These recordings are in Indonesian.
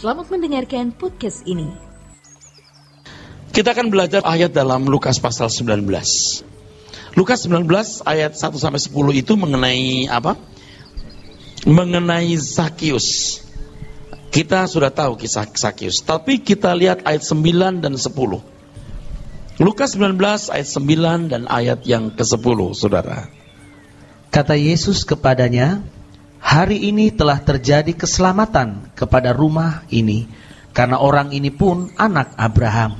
Selamat mendengarkan podcast ini. Kita akan belajar ayat dalam Lukas pasal 19. Lukas 19 ayat 1-10 itu mengenai apa? Mengenai Zakius. Kita sudah tahu kisah Zakius, tapi kita lihat ayat 9 dan 10. Lukas 19 ayat 9 dan ayat yang ke-10, saudara. Kata Yesus kepadanya, "Hari ini telah terjadi keselamatan kepada rumah ini, karena orang ini pun anak Abraham.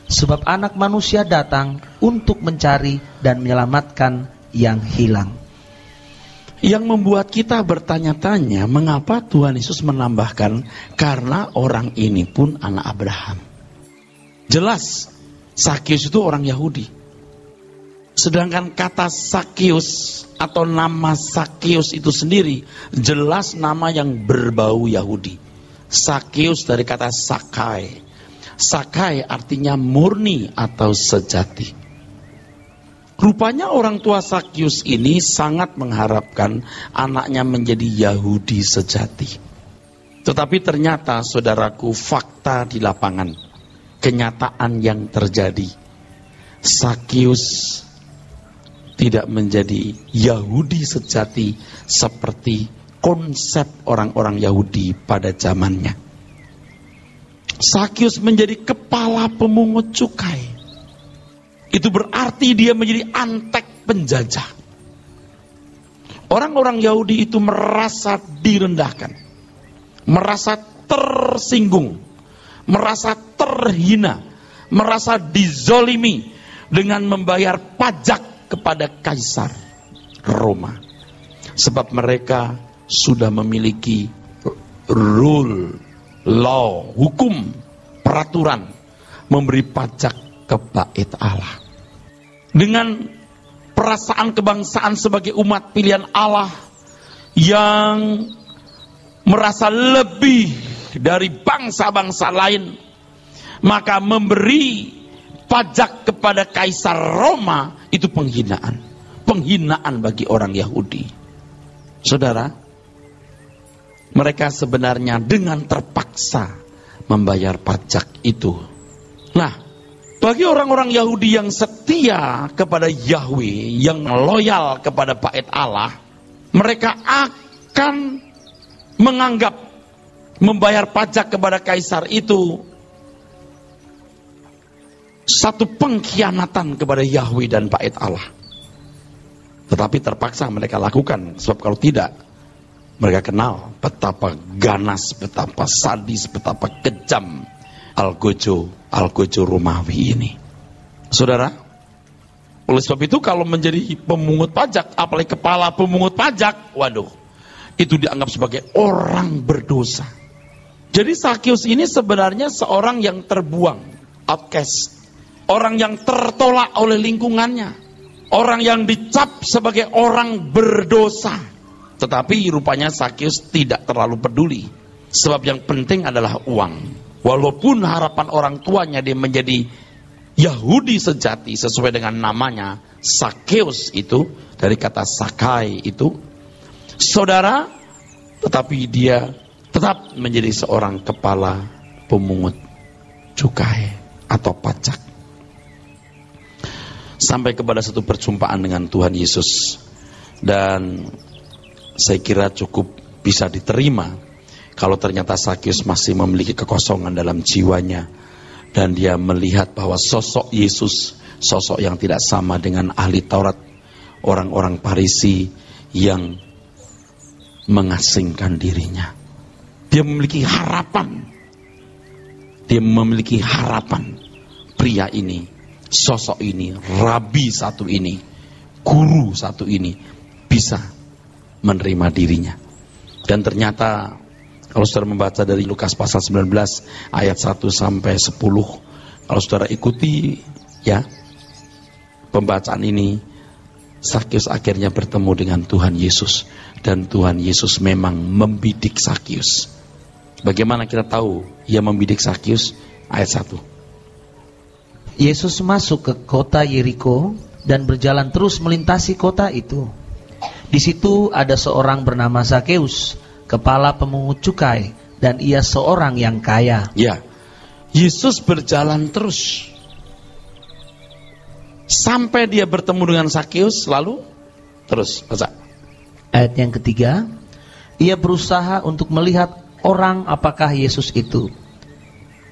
Sebab anak manusia datang untuk mencari dan menyelamatkan yang hilang." Yang membuat kita bertanya-tanya, mengapa Tuhan Yesus menambahkan, karena orang ini pun anak Abraham. Jelas, Zakius itu orang Yahudi. Sedangkan kata Zakius atau nama Zakius itu sendiri jelas nama yang berbau Yahudi. Zakius dari kata Sakai. Sakai artinya murni atau sejati. Rupanya orang tua Zakius ini sangat mengharapkan anaknya menjadi Yahudi sejati. Tetapi ternyata, saudaraku, fakta di lapangan, kenyataan yang terjadi, Zakius tidak menjadi Yahudi sejati seperti konsep orang-orang Yahudi pada zamannya. Zakius menjadi kepala pemungut cukai. Itu berarti dia menjadi antek penjajah. Orang-orang Yahudi itu merasa direndahkan, merasa tersinggung, merasa terhina, merasa dizolimi dengan membayar pajak kepada Kaisar Roma. Sebab mereka sudah memiliki rule, law, hukum, peraturan memberi pajak ke bait Allah. Dengan perasaan kebangsaan sebagai umat pilihan Allah yang merasa lebih dari bangsa-bangsa lain, maka memberi pajak kepada Kaisar Roma itu penghinaan. Penghinaan bagi orang Yahudi. Saudara, mereka sebenarnya dengan terpaksa membayar pajak itu. Nah, bagi orang-orang Yahudi yang setia kepada Yahweh, yang loyal kepada bait Allah, mereka akan menganggap membayar pajak kepada Kaisar itu satu pengkhianatan kepada Yahweh dan bait Allah. Tetapi terpaksa mereka lakukan, sebab kalau tidak, mereka kenal betapa ganas, betapa sadis, betapa kejam Algojo Romawi ini. Saudara, oleh sebab itu kalau menjadi pemungut pajak, apalagi kepala pemungut pajak, waduh, itu dianggap sebagai orang berdosa. Jadi Zakius ini sebenarnya seorang yang terbuang, outcast, orang yang tertolak oleh lingkungannya, orang yang dicap sebagai orang berdosa. Tetapi rupanya Zakius tidak terlalu peduli, sebab yang penting adalah uang. Walaupun harapan orang tuanya dia menjadi Yahudi sejati sesuai dengan namanya, Zakius itu dari kata Sakai itu, saudara, tetapi dia tetap menjadi seorang kepala pemungut cukai atau pajak. Sampai kepada satu perjumpaan dengan Tuhan Yesus, dan saya kira cukup bisa diterima kalau ternyata Zakius masih memiliki kekosongan dalam jiwanya, dan dia melihat bahwa sosok Yesus, sosok yang tidak sama dengan ahli Taurat, orang-orang Farisi yang mengasingkan dirinya. Dia memiliki harapan. Dia memiliki harapan. Pria ini, sosok ini, rabi satu ini, guru satu ini bisa menerima dirinya. Dan ternyata kalau saudara membaca dari Lukas pasal 19 ayat 1-10, kalau saudara ikuti ya pembacaan ini, Zakius akhirnya bertemu dengan Tuhan Yesus, dan Tuhan Yesus memang membidik Zakius. Bagaimana kita tahu ia membidik Zakius? Ayat 1. Yesus masuk ke kota Yeriko dan berjalan terus melintasi kota itu. Di situ ada seorang bernama Zakius, kepala pemungut cukai, dan ia seorang yang kaya. Ya, Yesus berjalan terus sampai dia bertemu dengan Sakeus, lalu terus baca. Ayat yang ketiga, ia berusaha untuk melihat orang apakah Yesus itu.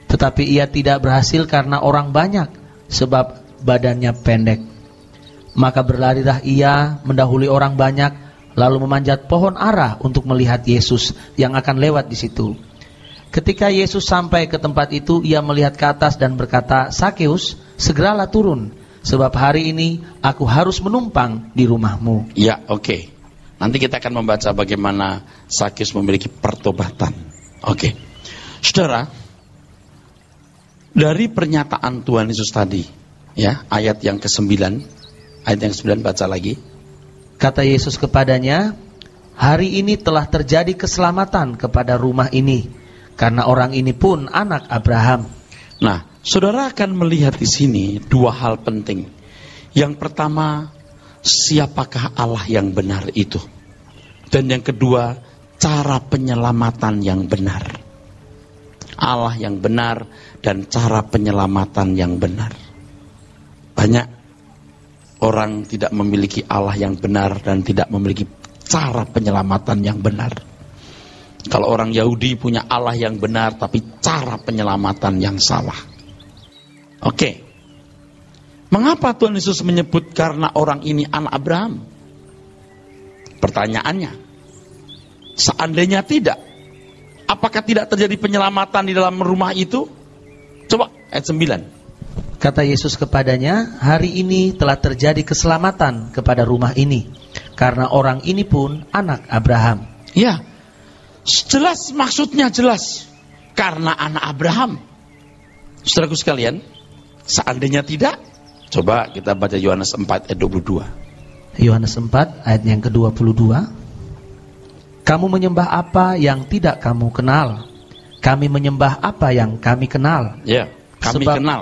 Tetapi ia tidak berhasil karena orang banyak, sebab badannya pendek. Maka berlarilah ia mendahului orang banyak, lalu memanjat pohon ara untuk melihat Yesus yang akan lewat di situ. Ketika Yesus sampai ke tempat itu, ia melihat ke atas dan berkata, Sakeus, segeralah turun, sebab hari ini aku harus menumpang di rumahmu. Ya, oke. Nanti kita akan membaca bagaimana Sakeus memiliki pertobatan. Oke. Saudara, dari pernyataan Tuhan Yesus tadi, ya, ayat yang ke-9, ayat yang ke-9 baca lagi. Kata Yesus kepadanya, hari ini telah terjadi keselamatan kepada rumah ini, karena orang ini pun anak Abraham. Nah, saudara akan melihat di sini dua hal penting. Yang pertama, siapakah Allah yang benar itu? Dan yang kedua, cara penyelamatan yang benar. Allah yang benar dan cara penyelamatan yang benar. Banyak orang tidak memiliki Allah yang benar dan tidak memiliki cara penyelamatan yang benar. Kalau orang Yahudi punya Allah yang benar tapi cara penyelamatan yang salah. Oke. Mengapa Tuhan Yesus menyebut karena orang ini anak Abraham? Pertanyaannya, seandainya tidak, apakah tidak terjadi penyelamatan di dalam rumah itu? Coba ayat 9. Kata Yesus kepadanya, hari ini telah terjadi keselamatan kepada rumah ini, karena orang ini pun anak Abraham. Ya, jelas maksudnya jelas, karena anak Abraham. Saudaraku sekalian, seandainya tidak, coba kita baca Yohanes 4 ayat 22. Yohanes 4 ayat yang ke-22. Kamu menyembah apa yang tidak kamu kenal? Kami menyembah apa yang kami kenal. Ya, kami Sebab- kenal.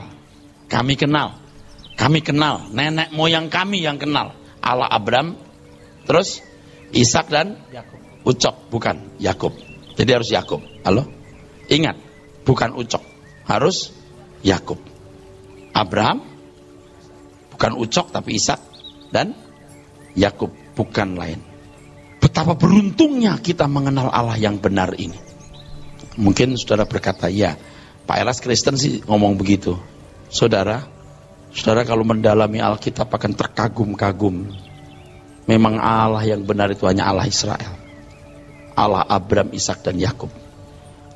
Kami kenal. Kami kenal. Nenek moyang kami yang kenal. Allah Abraham, terus Ishak dan Ucok, bukan Yakub. Jadi harus Yakub. Halo? Ingat, bukan Ucok. Harus Yakub. Abraham, bukan Ucok tapi Ishak dan Yakub, bukan lain. Betapa beruntungnya kita mengenal Allah yang benar ini. Mungkin saudara berkata, ya, Pak Elas Kristen sih ngomong begitu. Saudara kalau mendalami Alkitab akan terkagum-kagum. Memang Allah yang benar itu hanya Allah Israel. Allah Abraham, Ishak dan Yakub.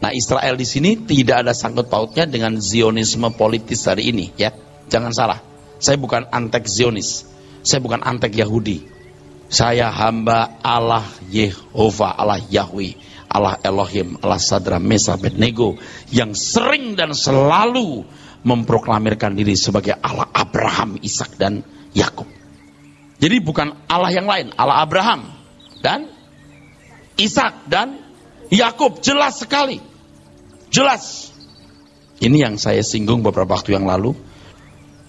Nah, Israel di sini tidak ada sangkut pautnya dengan Zionisme politis hari ini, ya. Jangan salah. Saya bukan antek Zionis. Saya bukan antek Yahudi. Saya hamba Allah Yehova, Allah Yahweh, Allah Elohim, Allah Sadra, Mesa, Abednego, yang sering dan selalu memproklamirkan diri sebagai Allah Abraham, Ishak dan Yakub. Jadi bukan Allah yang lain, Allah Abraham dan Ishak dan Yakub, jelas sekali. Jelas. Ini yang saya singgung beberapa waktu yang lalu.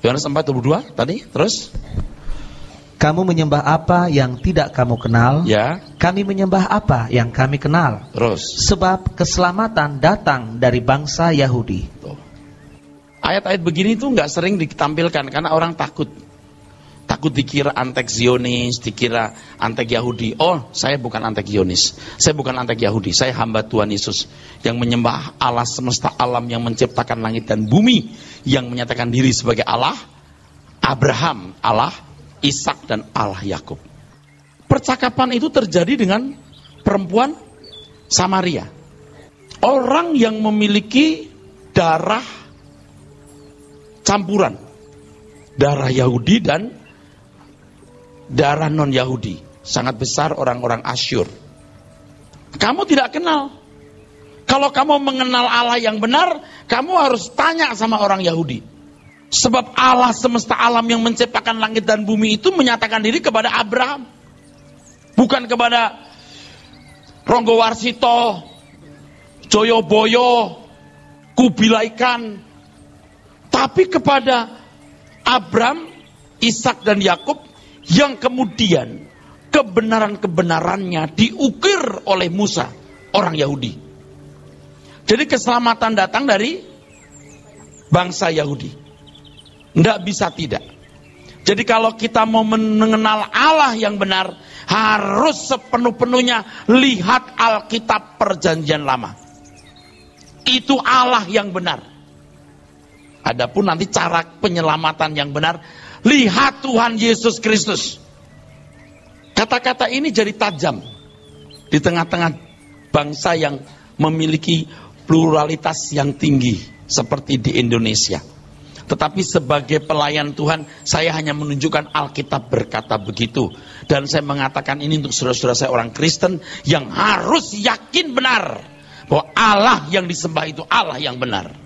Yohanes 4:22 tadi, terus Kamu menyembah apa yang tidak kamu kenal? ya, Kami menyembah apa yang kami kenal? terus. Sebab keselamatan datang dari bangsa Yahudi. Tuh. Ayat-ayat begini tuh nggak sering ditampilkan karena orang takut. Takut dikira antek Zionis, dikira antek Yahudi. Oh, saya bukan antek Zionis. Saya bukan antek Yahudi. Saya hamba Tuhan Yesus yang menyembah Allah semesta alam yang menciptakan langit dan bumi, yang menyatakan diri sebagai Allah Abraham, Allah Ishak dan Allah Yakub. Percakapan itu terjadi dengan perempuan Samaria. Orang yang memiliki darah campuran. Darah Yahudi dan darah non-Yahudi. Sangat besar orang-orang Asyur. Kamu tidak kenal. Kalau kamu mengenal Allah yang benar, kamu harus tanya sama orang Yahudi. Sebab Allah semesta alam yang menciptakan langit dan bumi itu menyatakan diri kepada Abraham. Bukan kepada Ronggo Warsito, Joyoboyo, Kubilai Khan. Tapi kepada Abraham, Ishak dan Yakub, yang kemudian kebenaran-kebenarannya diukir oleh Musa, orang Yahudi. Jadi keselamatan datang dari bangsa Yahudi. Tidak bisa tidak. Jadi kalau kita mau mengenal Allah yang benar, harus sepenuh-penuhnya lihat Alkitab Perjanjian Lama. Itu Allah yang benar. Adapun nanti cara penyelamatan yang benar, lihat Tuhan Yesus Kristus. Kata-kata ini jadi tajam di tengah-tengah bangsa yang memiliki pluralitas yang tinggi seperti di Indonesia. Tetapi sebagai pelayan Tuhan, saya hanya menunjukkan Alkitab berkata begitu. Dan saya mengatakan ini untuk saudara-saudara saya orang Kristen yang harus yakin benar bahwa Allah yang disembah itu Allah yang benar.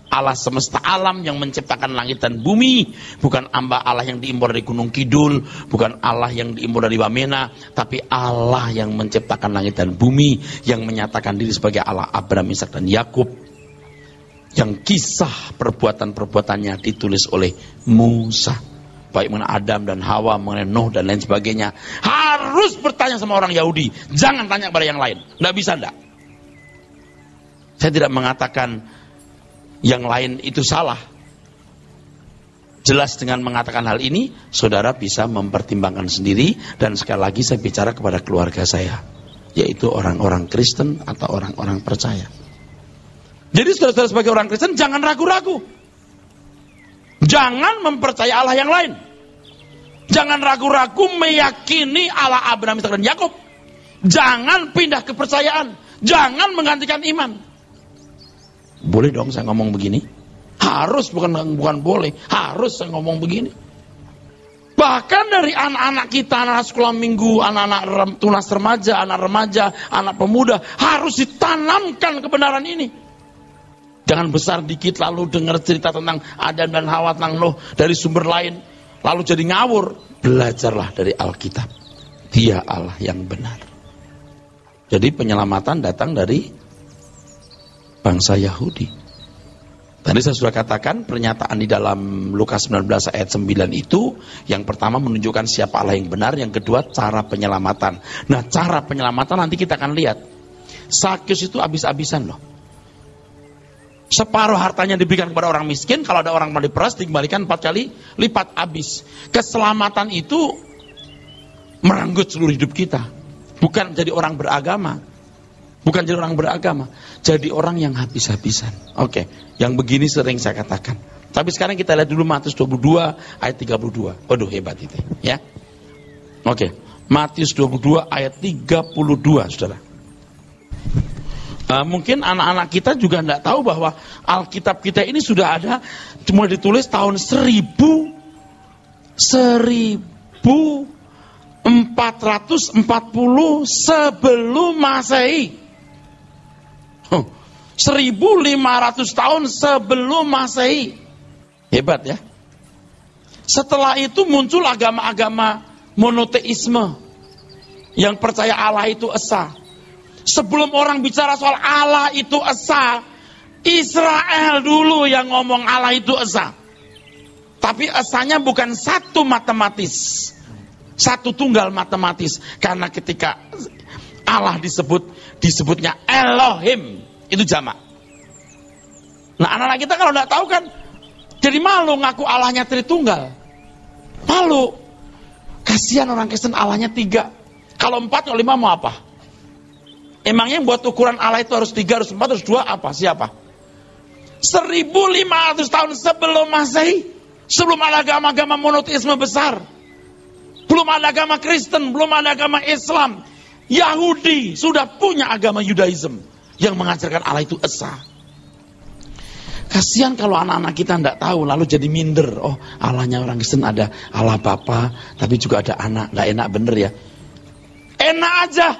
Allah semesta alam yang menciptakan langit dan bumi, bukan hamba Allah yang diimpor dari Gunung Kidul, bukan Allah yang diimpor dari Wamena, tapi Allah yang menciptakan langit dan bumi, yang menyatakan diri sebagai Allah Abraham, Ishak dan Yakub, yang kisah perbuatan-perbuatannya ditulis oleh Musa, baik mengenai Adam dan Hawa, mengenai Nuh dan lain sebagainya. Harus bertanya sama orang Yahudi, jangan tanya pada yang lain. Nggak bisa, enggak. Saya tidak mengatakan yang lain itu salah. Jelas dengan mengatakan hal ini, saudara bisa mempertimbangkan sendiri. Dan sekali lagi saya bicara kepada keluarga saya, yaitu orang-orang Kristen atau orang-orang percaya. Jadi saudara-saudara sebagai orang Kristen jangan ragu-ragu. Jangan mempercaya Allah yang lain. Jangan ragu-ragu meyakini Allah Abraham, Ishak dan Yakub. Jangan pindah kepercayaan. Jangan menggantikan iman. Boleh dong saya ngomong begini? Harus, bukan boleh. Harus saya ngomong begini. Bahkan dari anak-anak kita, anak sekolah minggu, anak-anak tunas remaja, anak pemuda, harus ditanamkan kebenaran ini. Jangan besar dikit lalu dengar cerita tentang Adam dan Hawa, tentang Nuh dari sumber lain, lalu jadi ngawur. Belajarlah dari Alkitab. Dia Allah yang benar. Jadi penyelamatan datang dari bangsa Yahudi. Tadi saya sudah katakan pernyataan di dalam Lukas 19 ayat 9 itu, yang pertama menunjukkan siapa Allah yang benar, yang kedua cara penyelamatan. Nah, cara penyelamatan nanti kita akan lihat. Sakyus itu habis-habisan loh. Separuh hartanya diberikan kepada orang miskin, kalau ada orang mau diperas dikembalikan 4 kali lipat habis. Keselamatan itu merenggut seluruh hidup kita. Bukan jadi orang beragama. Bukan jadi orang beragama, jadi orang yang habis-habisan. Oke, yang begini sering saya katakan. Tapi sekarang kita lihat dulu Matius 22 ayat 32. Waduh, hebat itu, ya. Oke, Matius 22 ayat 32, saudara. Mungkin anak-anak kita juga tidak tahu bahwa Alkitab kita ini sudah ada, cuma ditulis tahun 1440 sebelum Masehi. 1500 tahun sebelum Masehi. Hebat ya. Setelah itu muncul agama-agama monoteisme yang percaya Allah itu esa. Sebelum orang bicara soal Allah itu esa, Israel dulu yang ngomong Allah itu esa. Tapi esanya bukan satu matematis, satu tunggal matematis. Karena ketika Allah disebutnya Elohim, itu jamak. Nah, anak-anak kita kalau tidak tahu kan jadi malu ngaku Allahnya Tritunggal. Malu. Kasihan orang Kristen Allahnya 3. Kalau 4 kalau 5 mau apa? Emangnya yang buat ukuran Allah itu harus 3, harus 4, harus 2 apa? Siapa? 1500 tahun sebelum Masehi, sebelum ada agama-agama monoteisme besar, belum ada agama Kristen, belum ada agama Islam, Yahudi sudah punya agama Yudaism yang mengajarkan Allah itu esa. Kasihan kalau anak-anak kita tidak tahu lalu jadi minder. Oh, Allahnya orang Kristen ada Allah Bapa, tapi juga ada anak. Nggak enak bener ya? Enak aja.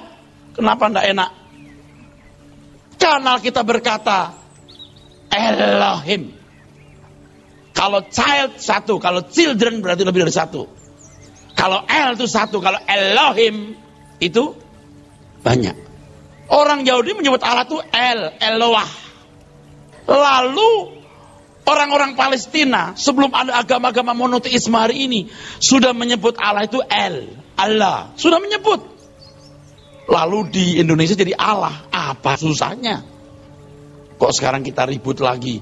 Kenapa nggak enak? Karena kita berkata Elohim. Kalau child 1, kalau children berarti lebih dari 1. Kalau El itu 1, kalau Elohim itu banyak. Orang Yahudi menyebut Allah itu Eloah. Lalu orang-orang Palestina sebelum ada agama-agama monoteisme hari ini sudah menyebut Allah itu Allah. Sudah menyebut. Lalu di Indonesia jadi Allah. Apa susahnya? Kok sekarang kita ribut lagi?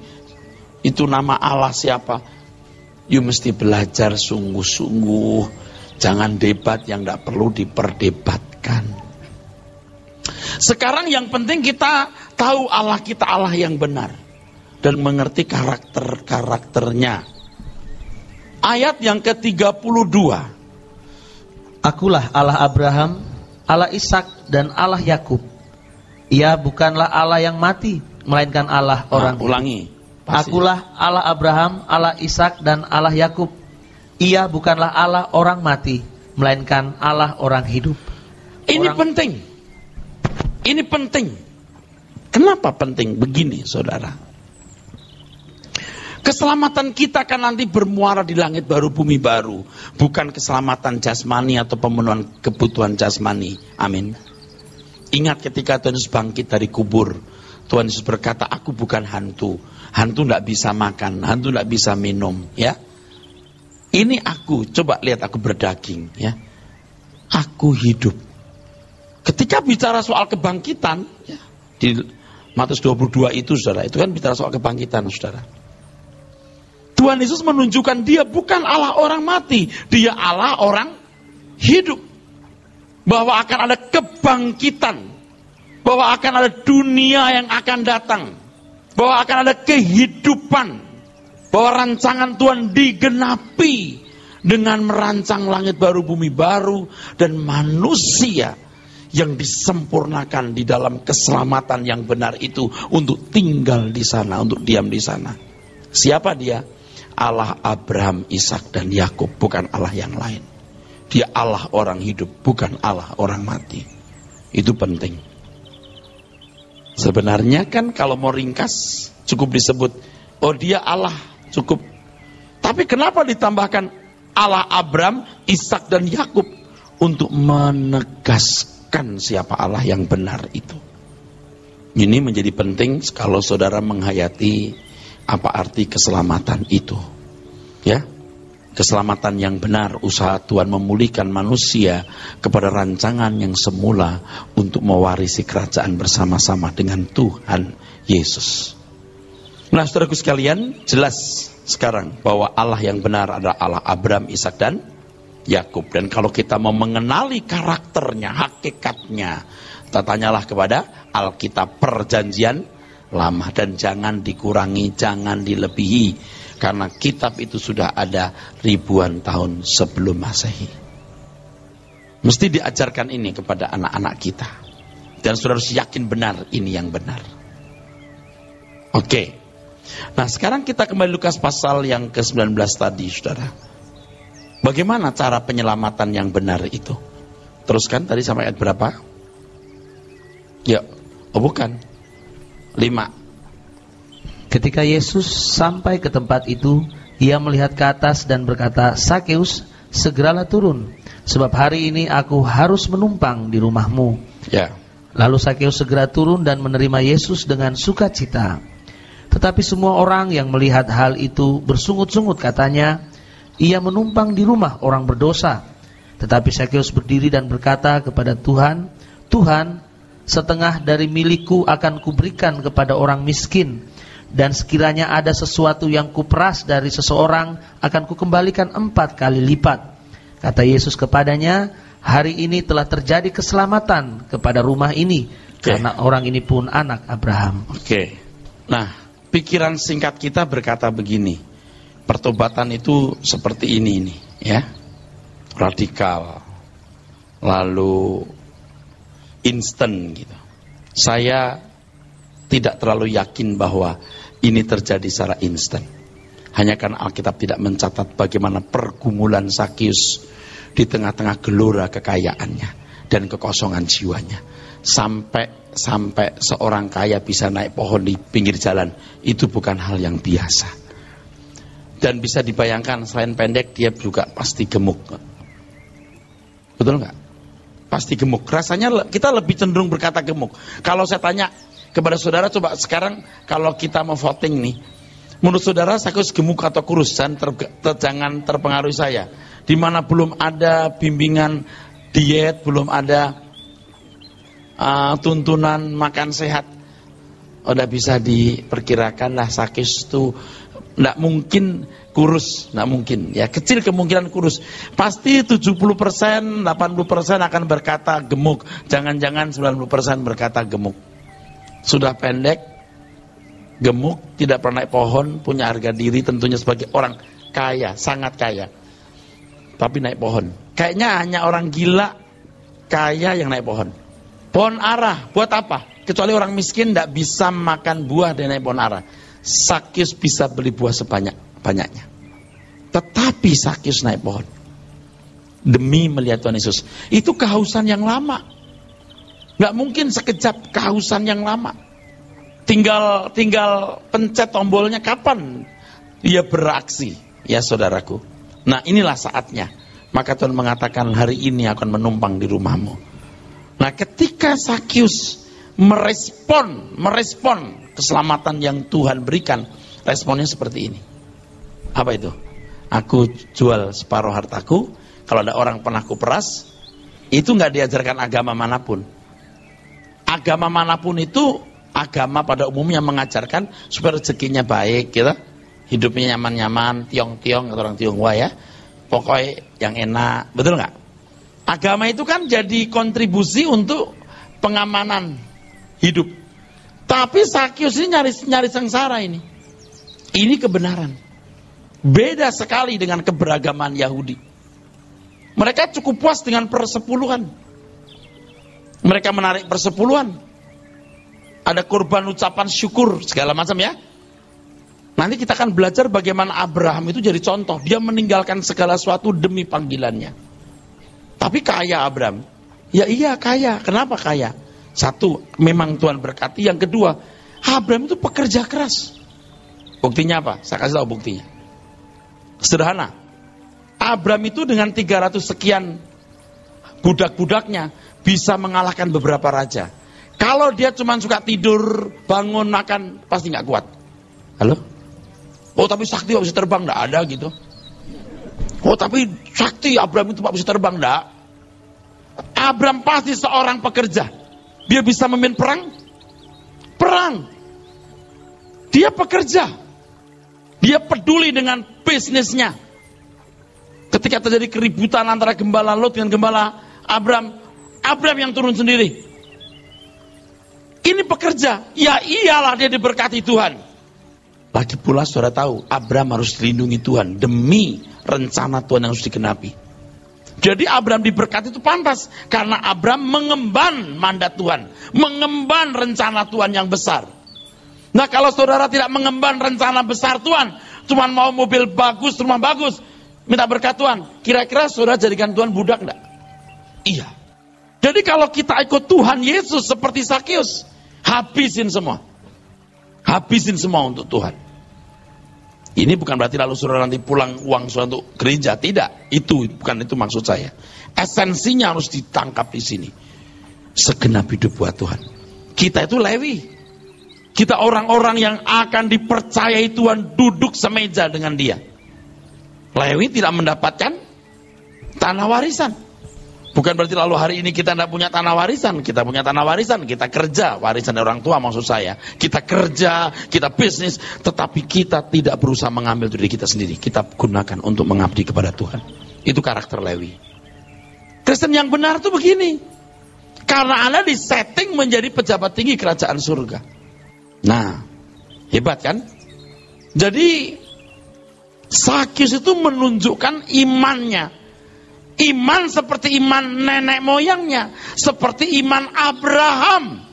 Itu nama Allah siapa? You mesti belajar sungguh-sungguh. Jangan debat yang tidak perlu diperdebatkan. Sekarang yang penting kita tahu Allah kita Allah yang benar. Dan mengerti karakter-karakternya. Ayat yang ke-32. Akulah Allah Abraham, Allah Ishak dan Allah Yakub. Ia bukanlah Allah yang mati, melainkan Allah orang. Ulangi. Akulah Allah Abraham, Allah Ishak dan Allah Yakub. Ia bukanlah Allah orang mati, melainkan Allah orang hidup. Ini penting. Ini penting. Kenapa penting? Begini, saudara. Keselamatan kita kan nanti bermuara di langit baru, bumi baru. Bukan keselamatan jasmani atau pemenuhan kebutuhan jasmani. Amin. Ingat ketika Tuhan Yesus bangkit dari kubur. Tuhan Yesus berkata, aku bukan hantu. Hantu tidak bisa makan, hantu tidak bisa minum. Ya, ini aku. Coba lihat aku berdaging. Ya, aku hidup. Ketika bicara soal kebangkitan, ya, di Matius 22 itu, saudara, itu kan bicara soal kebangkitan, saudara. Tuhan Yesus menunjukkan dia bukan Allah orang mati, dia Allah orang hidup. Bahwa akan ada kebangkitan, bahwa akan ada dunia yang akan datang, bahwa akan ada kehidupan, bahwa rancangan Tuhan digenapi dengan merancang langit baru, bumi baru, dan manusia yang disempurnakan di dalam keselamatan yang benar itu untuk tinggal di sana, untuk diam di sana. Siapa dia? Allah Abraham, Ishak dan Yakub, bukan Allah yang lain. Dia Allah orang hidup, bukan Allah orang mati. Itu penting. Sebenarnya kan kalau mau ringkas cukup disebut, oh dia Allah, cukup. Tapi kenapa ditambahkan Allah Abraham, Ishak dan Yakub untuk menegaskan siapa Allah yang benar itu? Ini menjadi penting kalau saudara menghayati apa arti keselamatan itu. Ya, keselamatan yang benar, usaha Tuhan memulihkan manusia kepada rancangan yang semula untuk mewarisi kerajaan bersama-sama dengan Tuhan Yesus. Nah, saudaraku sekalian, jelas sekarang bahwa Allah yang benar adalah Allah Abraham, Ishak dan Yakub. Dan kalau kita mau mengenali karakternya, hakikatnya, kita tanyalah kepada Alkitab Perjanjian Lama, dan jangan dikurangi, jangan dilebihi, karena kitab itu sudah ada ribuan tahun sebelum Masehi. Mesti diajarkan ini kepada anak-anak kita, dan saudara harus yakin benar ini yang benar. Oke. Nah, sekarang kita kembali Lukas pasal yang ke-19 tadi, saudara. Bagaimana cara penyelamatan yang benar itu? Teruskan tadi sampai ayat berapa? Ya, oh bukan. 5. Ketika Yesus sampai ke tempat itu, ia melihat ke atas dan berkata, Sakeus, segeralah turun, sebab hari ini aku harus menumpang di rumahmu. Ya. Lalu Sakeus segera turun dan menerima Yesus dengan sukacita. Tetapi semua orang yang melihat hal itu bersungut-sungut, katanya, ia menumpang di rumah orang berdosa. Tetapi Sakeus berdiri dan berkata kepada Tuhan, Tuhan, setengah dari milikku akan kuberikan kepada orang miskin, dan sekiranya ada sesuatu yang kuperas dari seseorang, akan kukembalikan 4 kali lipat. Kata Yesus kepadanya, hari ini telah terjadi keselamatan kepada rumah ini, karena orang ini pun anak Abraham. Oke. Nah, pikiran singkat kita berkata begini, pertobatan itu seperti ini nih, ya, radikal, lalu instan gitu. Saya tidak terlalu yakin bahwa ini terjadi secara instan. Hanya karena Alkitab tidak mencatat bagaimana pergumulan Sakeus di tengah-tengah gelora kekayaannya dan kekosongan jiwanya. Sampai seorang kaya bisa naik pohon di pinggir jalan, itu bukan hal yang biasa. Dan bisa dibayangkan selain pendek dia juga pasti gemuk. Betul nggak? Pasti gemuk. Rasanya kita lebih cenderung berkata gemuk. Kalau saya tanya kepada saudara, coba sekarang kalau kita mau voting nih, menurut saudara Sakeus gemuk atau kurus? Jangan terpengaruhi saya. Di mana belum ada bimbingan diet, belum ada tuntunan makan sehat. udah bisa diperkirakan lah Sakyus itu nggak mungkin kurus, nggak mungkin. Ya kecil kemungkinan kurus. Pasti 70%, 80% akan berkata gemuk. Jangan-jangan 90% berkata gemuk. Sudah pendek, gemuk, tidak pernah naik pohon, punya harga diri tentunya sebagai orang kaya, sangat kaya. Tapi naik pohon. Kayaknya hanya orang gila kaya yang naik pohon. Pohon ara, buat apa? Kecuali orang miskin tidak bisa makan buah dan naik pohon ara. Sakyus bisa beli buah sebanyak-banyaknya. Tetapi Sakyus naik pohon demi melihat Tuhan Yesus. Itu kehausan yang lama. Gak mungkin sekejap kehausan yang lama. Tinggal pencet tombolnya kapan dia beraksi, ya saudaraku. Nah inilah saatnya. Maka Tuhan mengatakan hari ini akan menumpang di rumahmu. Nah ketika Sakyus merespon keselamatan yang Tuhan berikan, responnya seperti ini. Apa itu? Aku jual separuh hartaku, kalau ada orang pernah kuperas. Itu nggak diajarkan agama manapun. Agama manapun itu, agama pada umumnya mengajarkan supaya rezekinya baik, gitu. Hidupnya nyaman-nyaman, tiong-tiong atau orang Tionghoa ya. Pokoknya yang enak, betul nggak? Agama itu kan jadi kontribusi untuk pengamanan hidup. Tapi Sakyus ini nyari sengsara ini. Ini kebenaran. Beda sekali dengan keberagaman Yahudi. Mereka cukup puas dengan persepuluhan. Mereka menarik persepuluhan. Ada kurban ucapan syukur segala macam ya. Nanti kita akan belajar bagaimana Abraham itu jadi contoh. Dia meninggalkan segala sesuatu demi panggilannya. Tapi kaya Abraham. Ya iya kaya. Kenapa kaya? Satu, memang Tuhan berkati. Yang kedua, Abraham itu pekerja keras. Buktinya apa? Saya kasih tahu buktinya. Sederhana. Abraham itu dengan 300 sekian budak-budaknya bisa mengalahkan beberapa raja. Kalau dia cuma suka tidur, bangun, makan, pasti nggak kuat. Halo? Oh tapi sakti Pak bisa terbang, nggak ada gitu. Oh tapi sakti Abraham itu Pak bisa terbang, nggak. Abraham pasti seorang pekerja. Dia bisa memimpin perang. Dia pekerja. Dia peduli dengan bisnisnya. Ketika terjadi keributan antara gembala Lot dengan gembala Abraham yang turun sendiri. Ini pekerja. Ya iyalah dia diberkati Tuhan. Lagi pula saudara tahu, Abraham harus dilindungi Tuhan demi rencana Tuhan yang harus digenapi. Jadi Abraham diberkati itu pantas karena Abraham mengemban mandat Tuhan, mengemban rencana Tuhan yang besar. Nah kalau saudara tidak mengemban rencana besar Tuhan, cuma mau mobil bagus, rumah bagus, minta berkat Tuhan, kira-kira saudara jadikan Tuhan budak enggak? Iya. Jadi kalau kita ikut Tuhan Yesus seperti Sakyus, habisin semua untuk Tuhan. Ini bukan berarti lalu saudara nanti pulang uang saudara untuk gereja, tidak. Bukan itu maksud saya. Esensinya harus ditangkap di sini. Segenap hidup buat Tuhan. Kita itu Lewi. Kita orang-orang yang akan dipercayai Tuhan duduk semeja dengan Dia. Lewi tidak mendapatkan tanah warisan. Bukan berarti lalu hari ini kita tidak punya tanah warisan. Kita punya tanah warisan, kita kerja. Warisan dari orang tua maksud saya. Kita kerja, kita bisnis. Tetapi kita tidak berusaha mengambil diri kita sendiri. Kita gunakan untuk mengabdi kepada Tuhan. Itu karakter Lewi. Kristen yang benar itu begini. Karena Anda disetting menjadi pejabat tinggi kerajaan surga. Nah, hebat kan? Jadi, Sakyus itu menunjukkan imannya. Iman seperti iman nenek moyangnya, seperti iman Abraham.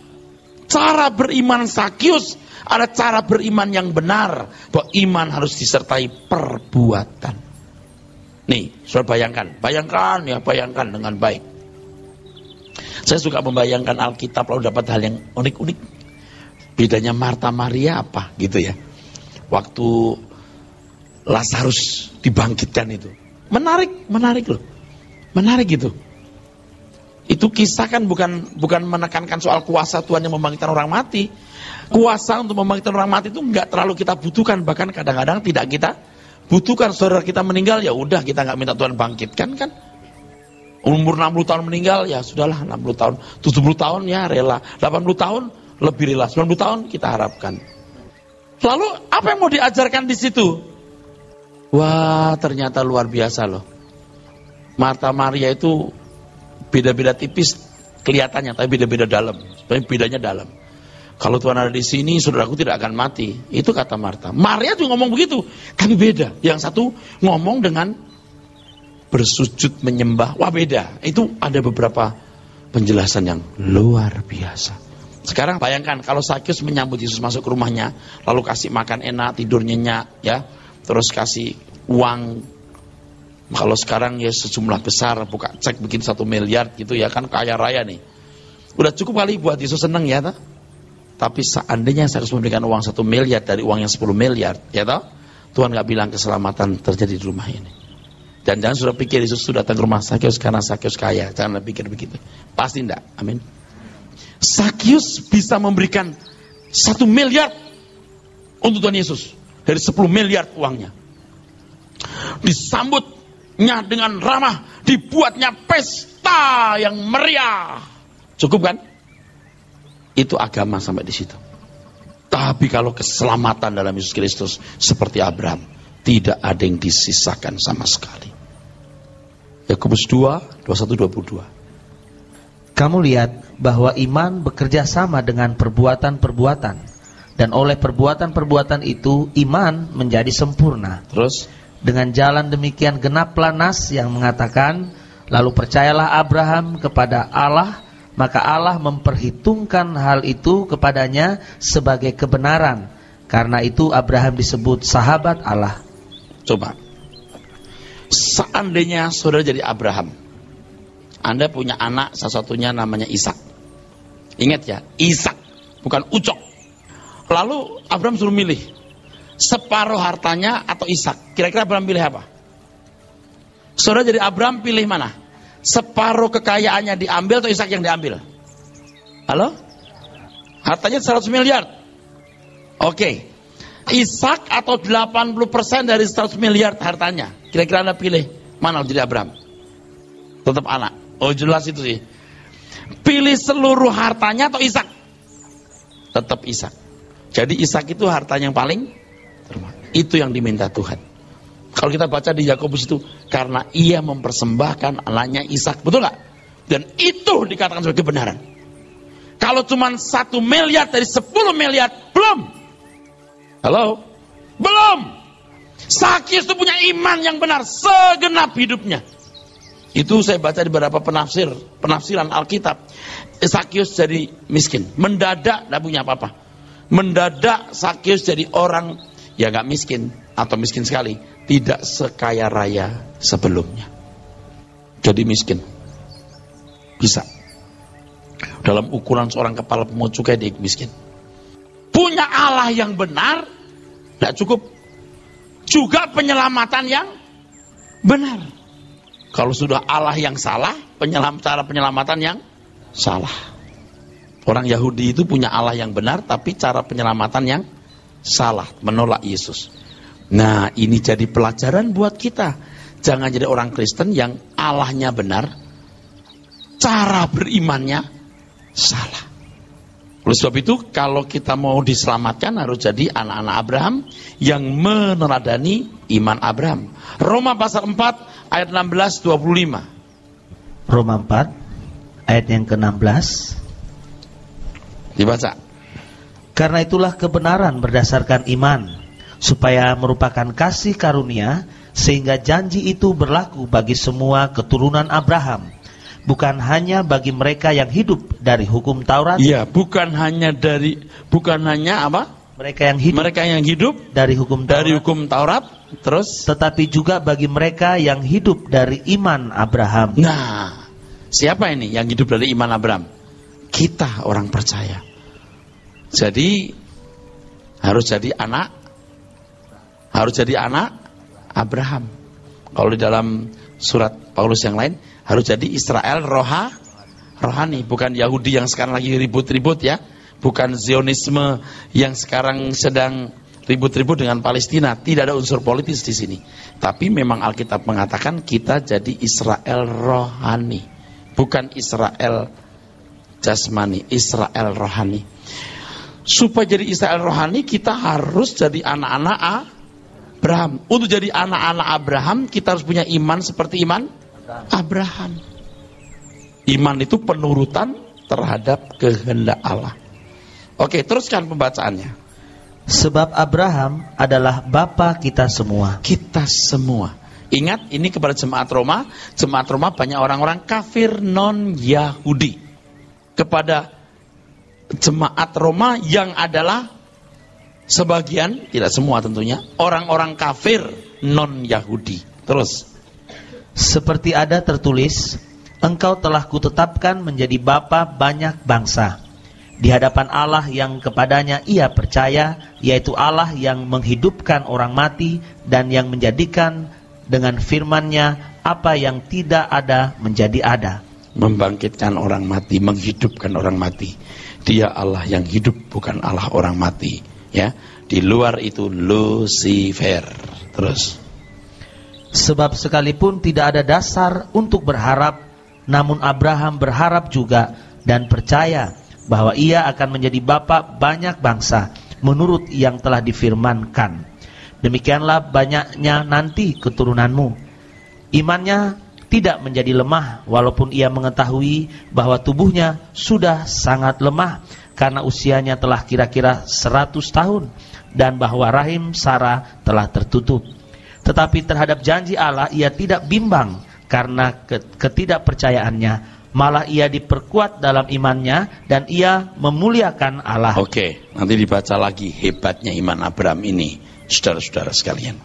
Cara beriman Sakyus ada cara beriman yang benar, bahwa iman harus disertai perbuatan. Nih, saudara bayangkan dengan baik. Saya suka membayangkan Alkitab lalu dapat hal yang unik-unik. Bedanya Marta Maria apa gitu ya. Waktu Lazarus dibangkitkan itu. Menarik loh. Menarik gitu. Itu kisah kan bukan menekankan soal kuasa Tuhan yang membangkitkan orang mati. Kuasa untuk membangkitkan orang mati itu enggak terlalu kita butuhkan, bahkan kadang-kadang tidak kita butuhkan. Saudara kita meninggal ya udah, kita enggak minta Tuhan bangkitkan kan. Umur 60 tahun meninggal ya sudahlah, 60 tahun, 70 tahun ya rela, 80 tahun lebih rela. 90 tahun kita harapkan. Lalu apa yang mau diajarkan di situ? Wah, ternyata luar biasa loh. Marta Maria itu beda-beda tipis kelihatannya, tapi beda-beda dalam. Sebenarnya bedanya dalam. Kalau Tuhan ada di sini, saudaraku tidak akan mati. Itu kata Marta. Maria juga ngomong begitu, tapi beda. Yang satu ngomong dengan bersujud menyembah. Wah, beda. Itu ada beberapa penjelasan yang luar biasa. Sekarang bayangkan kalau Sakyus menyambut Yesus masuk ke rumahnya, lalu kasih makan enak, tidur nyenyak, ya, terus kasih uang. Kalau sekarang ya sejumlah besar, buka cek bikin 1 miliar gitu ya, kan kaya raya nih. Udah cukup kali buat Yesus seneng ya, tak? Tapi seandainya Sakyus memberikan uang 1 miliar dari uang yang 10 miliar, ya toh? Tuhan gak bilang keselamatan terjadi di rumah ini. Dan jangan sudah pikir Yesus sudah datang ke rumah Sakyus karena Sakyus kaya. Jangan pikir begitu. Pasti enggak. Amin. Sakyus bisa memberikan 1 miliar untuk Tuhan Yesus dari 10 miliar uangnya. Disambutnya dengan ramah, dibuatnya pesta yang meriah. Cukup kan? Itu agama sampai di situ. Tapi kalau keselamatan dalam Yesus Kristus seperti Abraham, tidak ada yang disisakan sama sekali. Yakobus 2, 21-22. Kamu lihat bahwa iman bekerja sama dengan perbuatan-perbuatan, dan oleh perbuatan-perbuatan itu iman menjadi sempurna. Terus dengan jalan demikian genaplah nas yang mengatakan, lalu percayalah Abraham kepada Allah, maka Allah memperhitungkan hal itu kepadanya sebagai kebenaran. Karena itu Abraham disebut sahabat Allah. Coba, seandainya saudara jadi Abraham, Anda punya anak, salah satunya namanya Ishak. Ingat ya, Ishak, bukan Ucok. Lalu Abraham suruh milih separuh hartanya atau Ishak. Kira-kira Abraham pilih apa? Saudara jadi Abraham pilih mana? Separuh kekayaannya diambil atau Ishak yang diambil? Halo? Hartanya 100 miliar. Oke. Ishak atau 80% dari 100 miliar hartanya. Kira-kira Anda pilih mana jadi Abraham? Tetap anak. Oh, jelas itu sih. Pilih seluruh hartanya atau Ishak? Tetap Ishak. Jadi Ishak itu hartanya yang paling terbaik. Itu yang diminta Tuhan. Kalau kita baca di Yakobus itu, karena ia mempersembahkan anaknya Ishak, betul nggak? Dan itu dikatakan sebagai kebenaran. Kalau cuma 1 miliar dari 10 miliar, belum. Halo? Belum. Sakyus itu punya iman yang benar segenap hidupnya. Itu saya baca di beberapa penafsiran Alkitab. Sakyus jadi miskin, mendadak tidak punya apa-apa. Mendadak Sakyus jadi orang ya nggak miskin atau miskin sekali, tidak sekaya raya sebelumnya. Jadi miskin. Bisa. Dalam ukuran seorang kepala pemungut cukai dia miskin. Punya Allah yang benar, tidak cukup. Juga penyelamatan yang benar. Kalau sudah Allah yang salah, cara penyelamatan yang salah. Orang Yahudi itu punya Allah yang benar, tapi cara penyelamatan yang salah, menolak Yesus. Nah, ini jadi pelajaran buat kita. Jangan jadi orang Kristen yang Allahnya benar, cara berimannya salah. Oleh sebab itu, kalau kita mau diselamatkan harus jadi anak-anak Abraham yang meneladani iman Abraham. Roma pasal 4 ayat 16-25. Roma 4 ayat yang ke-16. Dibaca. Karena itulah kebenaran berdasarkan iman, supaya merupakan kasih karunia, sehingga janji itu berlaku bagi semua keturunan Abraham, bukan hanya bagi mereka yang hidup dari hukum Taurat. Iya, bukan hanya apa? Mereka yang hidup dari hukum Taurat, terus tetapi juga bagi mereka yang hidup dari iman Abraham. Nah, siapa ini yang hidup dari iman Abraham? Kita orang percaya. Jadi harus jadi anak Abraham. Kalau di dalam surat Paulus yang lain harus jadi Israel rohani, bukan Yahudi yang sekarang lagi ribut-ribut ya, bukan Zionisme yang sekarang sedang ribut-ribut dengan Palestina. Tidak ada unsur politis di sini. Tapi memang Alkitab mengatakan kita jadi Israel rohani, bukan Israel jasmani, Israel rohani. Supaya jadi Israel rohani, kita harus jadi anak-anak Abraham. Untuk jadi anak-anak Abraham, kita harus punya iman seperti iman Abraham. Iman itu penurutan terhadap kehendak Allah. Oke, teruskan pembacaannya. Sebab Abraham adalah bapa kita semua. Kita semua. Ingat, ini kepada jemaat Roma. Jemaat Roma banyak orang-orang kafir non-Yahudi. Kepada jemaat Roma yang adalah sebagian, tidak semua tentunya, orang-orang kafir non-Yahudi. Terus. Seperti ada tertulis, engkau telah kutetapkan menjadi bapa banyak bangsa di hadapan Allah yang kepadanya ia percaya, yaitu Allah yang menghidupkan orang mati dan yang menjadikan dengan firman-Nya apa yang tidak ada menjadi ada. Membangkitkan orang mati, menghidupkan orang mati. Dia Allah yang hidup, bukan Allah orang mati. Ya, di luar itu Lucifer. Terus. Sebab sekalipun tidak ada dasar untuk berharap, namun Abraham berharap juga dan percaya bahwa ia akan menjadi bapa banyak bangsa menurut yang telah difirmankan. Demikianlah banyaknya nanti keturunanmu. Imannya tidak menjadi lemah walaupun ia mengetahui bahwa tubuhnya sudah sangat lemah karena usianya telah kira-kira 100 tahun dan bahwa rahim Sarah telah tertutup. Tetapi terhadap janji Allah ia tidak bimbang karena ketidakpercayaannya. Malah ia diperkuat dalam imannya dan ia memuliakan Allah. Oke, nanti dibaca lagi hebatnya iman Abraham ini, saudara-saudara sekalian.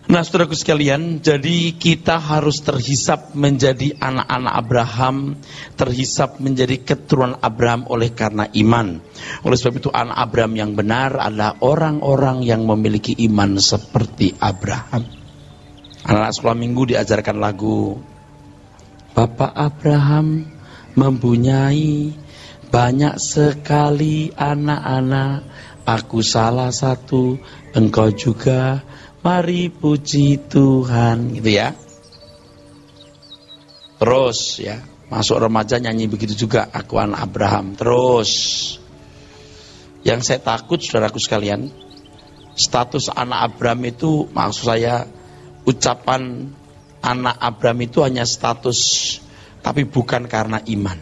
Nah, saudaraku sekalian, jadi kita harus terhisap menjadi anak-anak Abraham, terhisap menjadi keturunan Abraham oleh karena iman. Oleh sebab itu anak Abraham yang benar adalah orang-orang yang memiliki iman seperti Abraham. Anak-anak sekolah minggu diajarkan lagu, Bapak Abraham mempunyai banyak sekali anak-anak, aku salah satu, engkau juga, mari puji Tuhan, gitu ya. Terus ya, masuk remaja nyanyi begitu juga, aku anak Abraham. Terus, yang saya takut saudaraku sekalian, status anak Abraham itu, maksud saya ucapan anak Abraham itu hanya status, tapi bukan karena iman.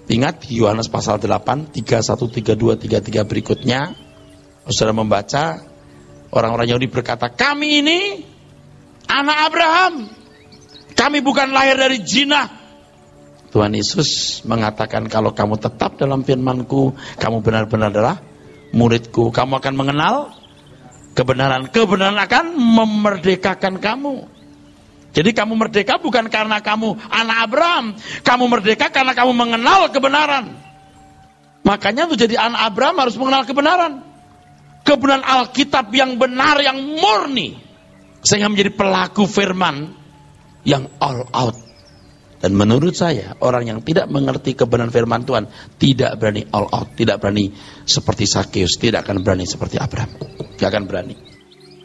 Ingat Yohanes pasal 8, 31, 32, 33 berikutnya, saudara membaca, orang-orang Yahudi berkata, kami ini anak Abraham, kami bukan lahir dari jinah. Tuhan Yesus mengatakan, kalau kamu tetap dalam firman-Ku, kamu benar-benar adalah murid-Ku. Kamu akan mengenal kebenaran. Kebenaran akan memerdekakan kamu. Jadi kamu merdeka bukan karena kamu anak Abraham. Kamu merdeka karena kamu mengenal kebenaran. Makanya untuk jadi anak Abraham harus mengenal kebenaran. Kebenaran Alkitab yang benar, yang murni. Sehingga menjadi pelaku firman yang all out. Dan menurut saya, orang yang tidak mengerti kebenaran firman Tuhan tidak berani all out. Tidak berani seperti Sakeus. Tidak akan berani seperti Abraham. Tidak akan berani.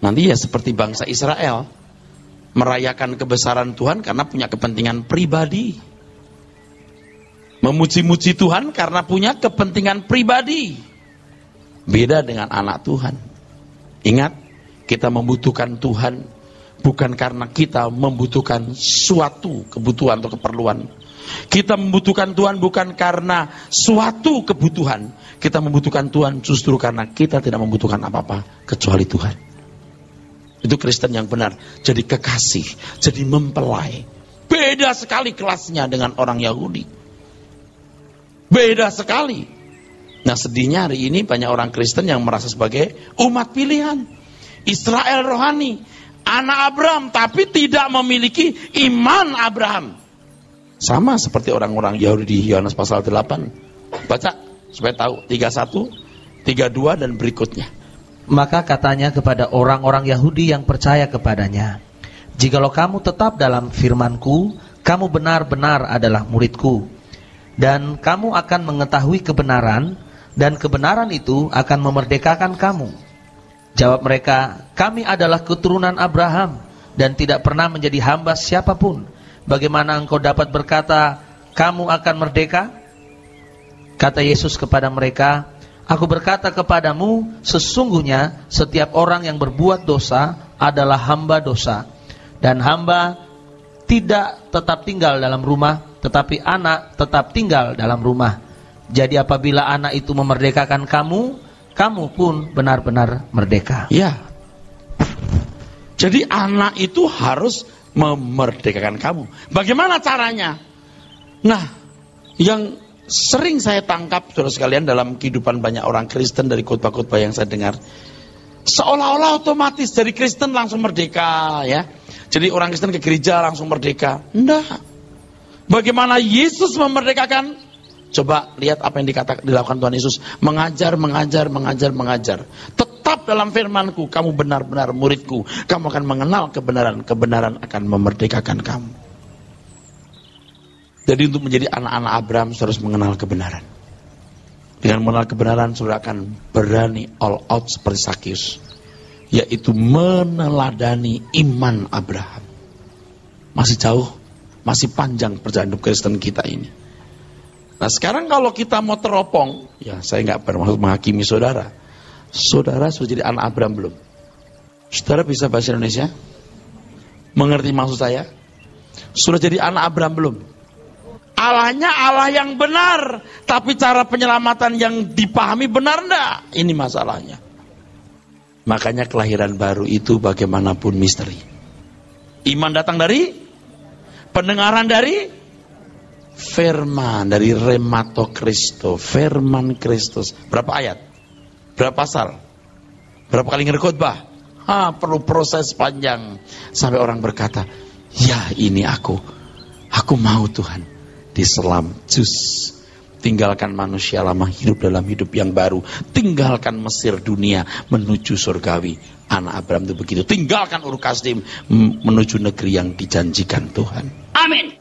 Nanti ya seperti bangsa Israel. Merayakan kebesaran Tuhan karena punya kepentingan pribadi. Memuji-muji Tuhan karena punya kepentingan pribadi. Beda dengan anak Tuhan. Ingat, kita membutuhkan Tuhan bukan karena kita membutuhkan suatu kebutuhan atau keperluan. Kita membutuhkan Tuhan bukan karena suatu kebutuhan. Kita membutuhkan Tuhan justru karena kita tidak membutuhkan apa-apa kecuali Tuhan. Itu Kristen yang benar. Jadi kekasih, jadi mempelai. Beda sekali kelasnya dengan orang Yahudi. Beda sekali. Nah, sedihnya hari ini banyak orang Kristen yang merasa sebagai umat pilihan. Israel rohani, anak Abraham, tapi tidak memiliki iman Abraham. Sama seperti orang-orang Yahudi di Yohanes pasal 8. Baca supaya tahu 31, 32 dan berikutnya. Maka katanya kepada orang-orang Yahudi yang percaya kepadanya, jikalau kamu tetap dalam firman-Ku, kamu benar-benar adalah murid-Ku, dan kamu akan mengetahui kebenaran, dan kebenaran itu akan memerdekakan kamu. Jawab mereka, kami adalah keturunan Abraham, dan tidak pernah menjadi hamba siapapun. Bagaimana engkau dapat berkata, kamu akan merdeka? Kata Yesus kepada mereka, Aku berkata kepadamu, sesungguhnya setiap orang yang berbuat dosa adalah hamba dosa. Dan hamba tidak tetap tinggal dalam rumah, tetapi anak tetap tinggal dalam rumah. Jadi apabila anak itu memerdekakan kamu, kamu pun benar-benar merdeka. Ya. Jadi anak itu harus memerdekakan kamu. Bagaimana caranya? Nah, yang sering saya tangkap saudara sekalian dalam kehidupan banyak orang Kristen dari khotbah-khotbah yang saya dengar, seolah-olah otomatis dari Kristen langsung merdeka, ya. Jadi orang Kristen ke gereja langsung merdeka. Enggak. Bagaimana Yesus memerdekakan? Coba lihat apa yang dilakukan Tuhan Yesus. Mengajar. Tetap dalam firman-Ku, kamu benar-benar murid-Ku. Kamu akan mengenal kebenaran. Kebenaran akan memerdekakan kamu. Jadi untuk menjadi anak-anak Abraham, saudara harus mengenal kebenaran. Dengan mengenal kebenaran, saudara akan berani all out seperti Sakius. Yaitu meneladani iman Abraham. Masih jauh, masih panjang perjalanan hidup Kristen kita ini. Nah sekarang kalau kita mau teropong, ya saya nggak bermaksud menghakimi saudara. Saudara sudah jadi anak Abraham belum? Saudara bisa bahasa Indonesia? Mengerti maksud saya? Sudah jadi anak Abraham belum? Allahnya Allah yang benar, tapi cara penyelamatan yang dipahami benar enggak? Ini masalahnya. Makanya kelahiran baru itu bagaimanapun misteri. Iman datang dari pendengaran dari firman, dari remato Kristo, firman Kristus. Berapa ayat? Berapa pasal? Berapa kali ngerkhotbah? Perlu proses panjang sampai orang berkata, ya ini aku mau Tuhan. Diselam jus, tinggalkan manusia lama, hidup dalam hidup yang baru, tinggalkan Mesir dunia menuju surgawi. Anak Abraham itu begitu, tinggalkan Ur Kasdim menuju negeri yang dijanjikan Tuhan. Amin.